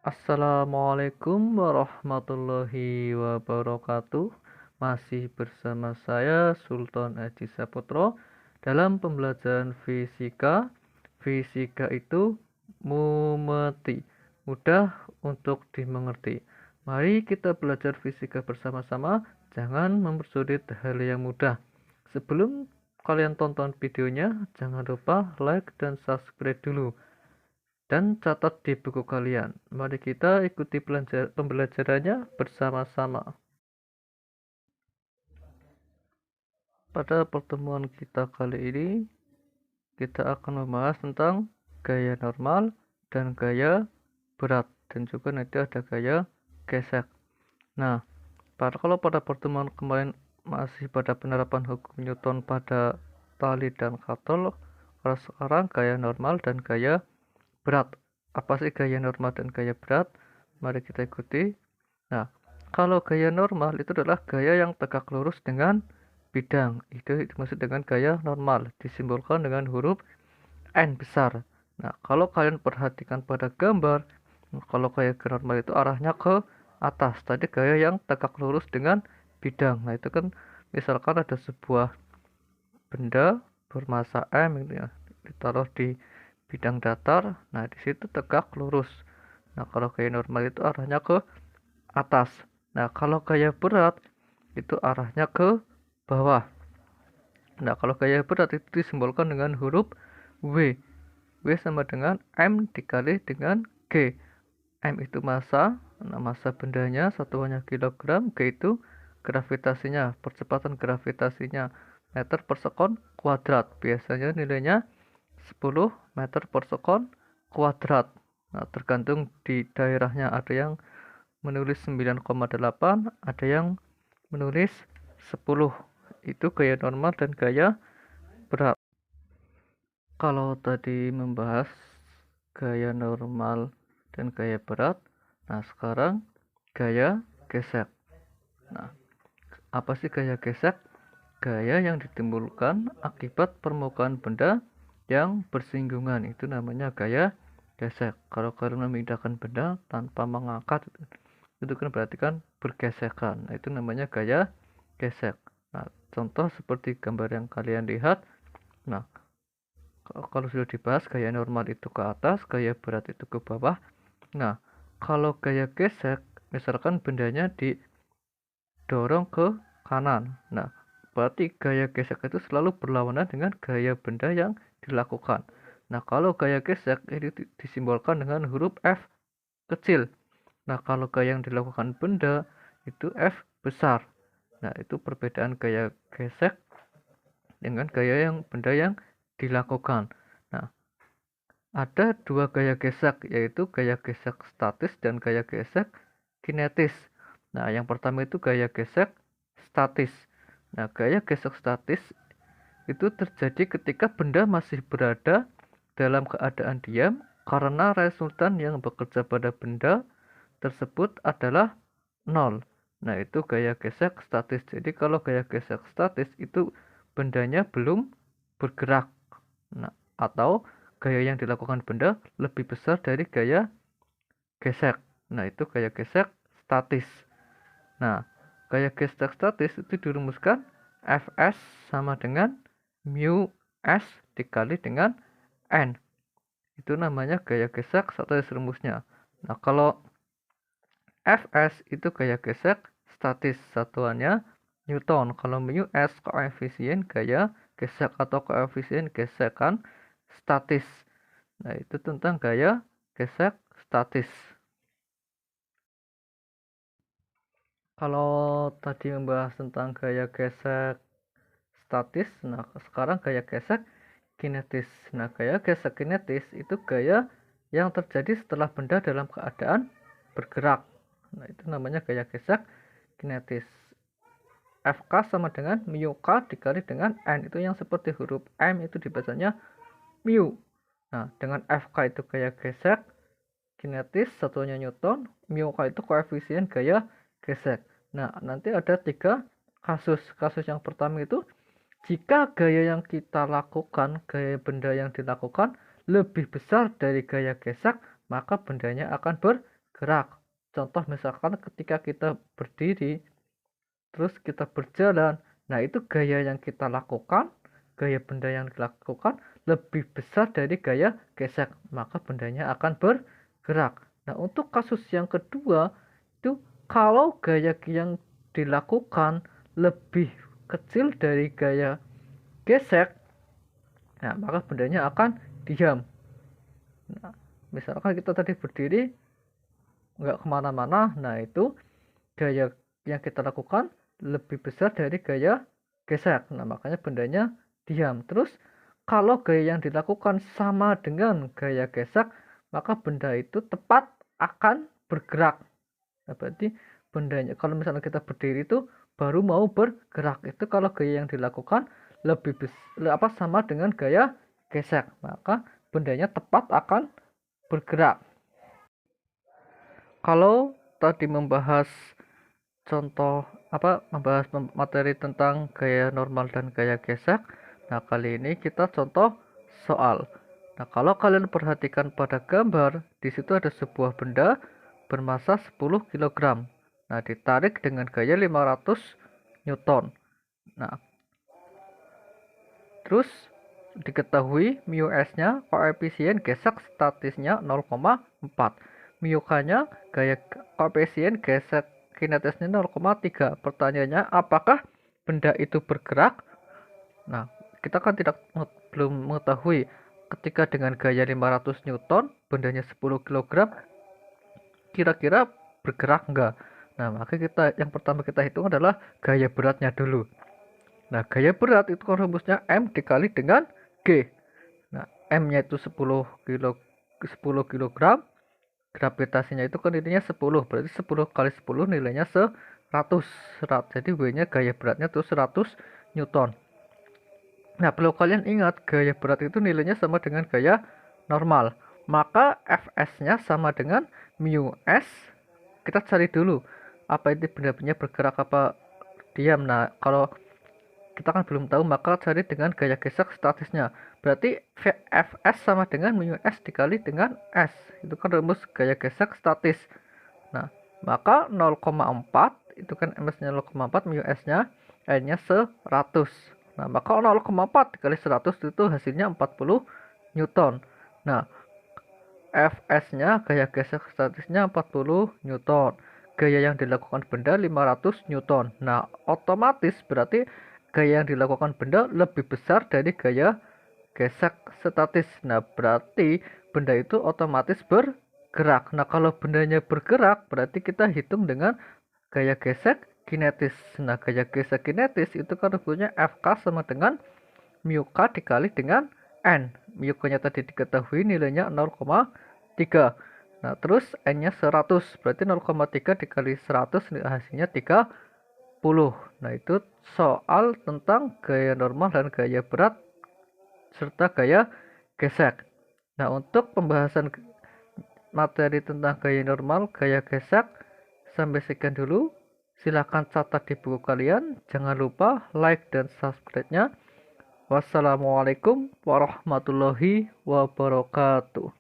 Assalamualaikum warahmatullahi wabarakatuh. Masih bersama saya Sultan Aji Saputro dalam pembelajaran fisika. Fisika itu mumeti, mudah untuk dimengerti. Mari kita belajar fisika bersama-sama, jangan mempersulit hal yang mudah. Sebelum kalian tonton videonya, jangan lupa like dan subscribe dulu dan catat di buku kalian. Mari kita ikuti pembelajarannya bersama-sama. Pada pertemuan kita kali ini, kita akan membahas tentang gaya normal dan gaya berat, dan juga nanti ada gaya gesek. Nah, kalau pada pertemuan kemarin masih pada penerapan hukum Newton pada tali dan katol, kalau sekarang gaya normal dan gaya berat. Apa sih gaya normal dan gaya berat? Mari kita ikuti. Nah, kalau gaya normal itu adalah gaya yang tegak lurus dengan bidang. Itu dimaksud dengan gaya normal, disimbolkan dengan huruf N besar. Nah, kalau kalian perhatikan pada gambar, kalau gaya normal itu arahnya ke atas. Tadi gaya yang tegak lurus dengan bidang. Nah, itu kan misalkan ada sebuah benda bermassa M gitu ya, ditaruh di bidang datar. Nah, di situ tegak lurus. Nah, kalau gaya normal itu arahnya ke atas. Nah, kalau gaya berat itu arahnya ke bawah. Nah, kalau gaya berat itu disimbolkan dengan huruf W. W sama dengan M dikali dengan G. M itu massa, nah massa bendanya satuannya kilogram, G itu gravitasinya, percepatan gravitasinya meter per sekon kuadrat. Biasanya nilainya 10 meter per sekon kuadrat. Nah, tergantung di daerahnya, ada yang menulis 9,8, ada yang menulis 10. Itu gaya normal dan gaya berat. Kalau tadi membahas gaya normal dan gaya berat, nah sekarang gaya gesek. Nah, apa sih gaya gesek? Gaya yang ditimbulkan akibat permukaan benda yang bersinggungan, itu namanya gaya gesek. Kalau kalian memindahkan benda tanpa mengangkat, itu kan berarti kan bergesekan. Nah, itu namanya gaya gesek. Nah, contoh seperti gambar yang kalian lihat. Nah, kalau sudah dibahas, gaya normal itu ke atas, gaya berat itu ke bawah. Nah, kalau gaya gesek, misalkan bendanya didorong ke kanan. Nah, berarti gaya gesek itu selalu berlawanan dengan gaya benda yang dilakukan. Nah, kalau gaya gesek ini disimbolkan dengan huruf F kecil. Nah, kalau gaya yang dilakukan benda itu F besar. Nah, itu perbedaan gaya gesek dengan gaya yang benda yang dilakukan. Nah, ada dua gaya gesek, yaitu gaya gesek statis dan gaya gesek kinetis. Nah, yang pertama itu gaya gesek statis. Nah, gaya gesek statis itu terjadi ketika benda masih berada dalam keadaan diam karena resultan yang bekerja pada benda tersebut adalah nol. Nah, itu gaya gesek statis. Jadi kalau gaya gesek statis itu bendanya belum bergerak. Nah, atau gaya yang dilakukan benda lebih besar dari gaya gesek. Nah, itu gaya gesek statis. Nah, gaya gesek statis itu dirumuskan Fs sama dengan mu s dikali dengan n. Itu namanya gaya gesek statis rumusnya. Nah, kalau Fs itu gaya gesek statis, satuannya Newton. Kalau mu s koefisien gaya gesek atau koefisien gesekan statis. Nah, itu tentang gaya gesek statis. Kalau tadi membahas tentang gaya gesek statis, nah sekarang gaya gesek kinetis. Nah, gaya gesek kinetis itu gaya yang terjadi setelah benda dalam keadaan bergerak. Nah, itu namanya gaya gesek kinetis. Fk sama dengan mu k dikali dengan n, itu yang seperti huruf M itu dibacanya mu. Nah, dengan Fk itu gaya gesek kinetis, satunya Newton, mu k itu koefisien gaya gesek. Nah, nanti ada 3 kasus. Kasus yang pertama itu jika gaya yang kita lakukan, gaya benda yang dilakukan lebih besar dari gaya gesek, maka bendanya akan bergerak. bergerak. Contoh misalkan ketika kita berdiri, terus kita berjalan, nah itu gaya yang kita lakukan, gaya benda yang dilakukan lebih besar dari gaya gesek, maka bendanya akan bergerak. Nah untuk kasus yang kedua, itu kalau gaya yang dilakukan lebih kecil dari gaya gesek, nah maka bendanya akan diam. Nah, misalkan kita tadi berdiri nggak kemana-mana, nah itu gaya yang kita lakukan lebih besar dari gaya gesek, nah makanya bendanya diam. Terus kalau gaya yang dilakukan sama dengan gaya gesek, maka benda itu tepat akan bergerak. Nah berarti bendanya, kalau misalnya kita berdiri itu baru mau bergerak, itu kalau gaya yang dilakukan lebih sama dengan gaya gesek, maka bendanya tepat akan bergerak. Kalau tadi membahas membahas materi tentang gaya normal dan gaya gesek, nah kali ini kita contoh soal. Nah kalau kalian perhatikan pada gambar, di situ ada sebuah benda bermasa 10 kg. Nah ditarik dengan gaya 500 Newton. Nah terus diketahui mu s-nya, koefisien gesek statisnya 0,4. Mu k-nya, koefisien gesek kinetisnya 0,3. Pertanyaannya, apakah benda itu bergerak? Nah, kita kan belum mengetahui ketika dengan gaya 500 Newton, bendanya 10 kg, kira-kira bergerak enggak? Nah, maka yang pertama kita hitung adalah gaya beratnya dulu. Nah, gaya berat itu kan rumusnya M dikali dengan G. Nah, M-nya itu 10 kg, gravitasinya itu kan nilainya 10, berarti 10 kali 10 nilainya 100. Jadi W-nya gaya beratnya itu 100 Newton. Nah, perlu kalian ingat gaya berat itu nilainya sama dengan gaya normal. Maka Fs-nya sama dengan mu s. Kita cari dulu apa itu benda-benda bergerak apa diam. Nah, kalau kita kan belum tahu, maka cari dengan gaya gesek statisnya. Berarti Fs sama dengan mu s dikali dengan S. Itu kan rumus gaya gesek statis. Nah, maka 0,4 itu kan ms-nya 0,4, mu s-nya n-nya 100. Nah, maka 0,4 dikali 100 itu hasilnya 40 Newton. Nah, Fs-nya gaya gesek statisnya 40 Newton. Gaya yang dilakukan benda 500 Newton. Nah, otomatis berarti gaya yang dilakukan benda lebih besar dari gaya gesek statis. Nah, berarti benda itu otomatis bergerak. Nah, kalau bendanya bergerak, berarti kita hitung dengan gaya gesek kinetis. Nah, gaya gesek kinetis itu kan rumusnya Fk sama dengan mu k dikali dengan N. Mu k-nya tadi diketahui nilainya 0,3. Nah, terus N-nya 100. Berarti 0,3 dikali 100 hasilnya 30. Nah, itu soal tentang gaya normal dan gaya berat serta gaya gesek. Nah, untuk pembahasan materi tentang gaya normal, gaya gesek, sampai sekian dulu. Silahkan catat di buku kalian. Jangan lupa like dan subscribe-nya. Wassalamualaikum warahmatullahi wabarakatuh.